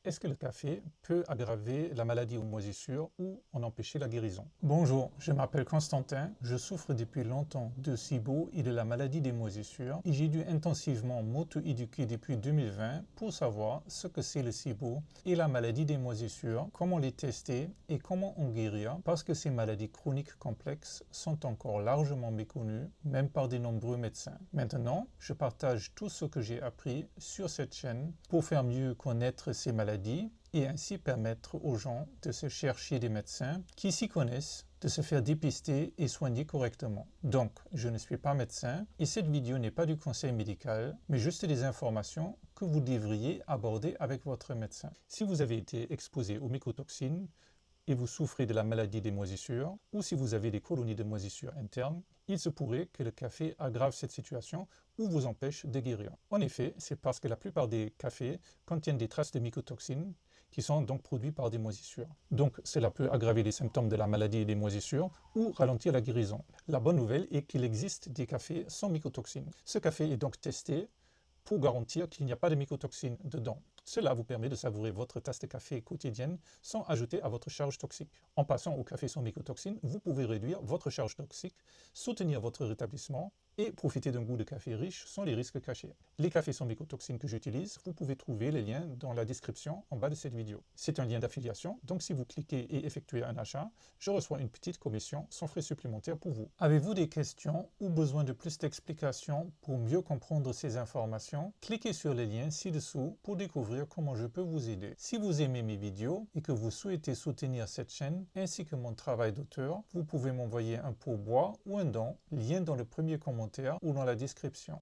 Est-ce que le café peut aggraver la maladie aux moisissures ou en empêcher la guérison? Bonjour, je m'appelle Constantin, je souffre depuis longtemps de SIBO et de la maladie des moisissures et j'ai dû intensivement m'auto-éduquer depuis 2020 pour savoir ce que c'est le SIBO et la maladie des moisissures, comment les tester et comment en guérir parce que ces maladies chroniques complexes sont encore largement méconnues, même par de nombreux médecins. Maintenant, je partage tout ce que j'ai appris sur cette chaîne pour faire mieux connaître ces maladies et ainsi permettre aux gens de se chercher des médecins qui s'y connaissent, de se faire dépister et soigner correctement. Donc, je ne suis pas médecin et cette vidéo n'est pas du conseil médical, mais juste des informations que vous devriez aborder avec votre médecin. Si vous avez été exposé aux mycotoxines et vous souffrez de la maladie des moisissures, ou si vous avez des colonies de moisissures internes, il se pourrait que le café aggrave cette situation ou vous empêche de guérir. En effet, c'est parce que la plupart des cafés contiennent des traces de mycotoxines qui sont donc produits par des moisissures. Donc cela peut aggraver les symptômes de la maladie des moisissures ou ralentir la guérison. La bonne nouvelle est qu'il existe des cafés sans mycotoxines. Ce café est donc testé pour garantir qu'il n'y a pas de mycotoxines dedans. Cela vous permet de savourer votre tasse de café quotidienne sans ajouter à votre charge toxique. En passant au café sans mycotoxines, vous pouvez réduire votre charge toxique, soutenir votre rétablissement et profiter d'un goût de café riche sans les risques cachés. Les cafés sans mycotoxines que j'utilise, vous pouvez trouver les liens dans la description en bas de cette vidéo. C'est un lien d'affiliation, donc si vous cliquez et effectuez un achat, je reçois une petite commission sans frais supplémentaires pour vous. Avez-vous des questions ou besoin de plus d'explications pour mieux comprendre ces informations? Cliquez sur les liens ci-dessous pour découvrir comment je peux vous aider. Si vous aimez mes vidéos et que vous souhaitez soutenir cette chaîne ainsi que mon travail d'auteur, vous pouvez m'envoyer un pourboire ou un don, lien dans le premier commentaire ou dans la description.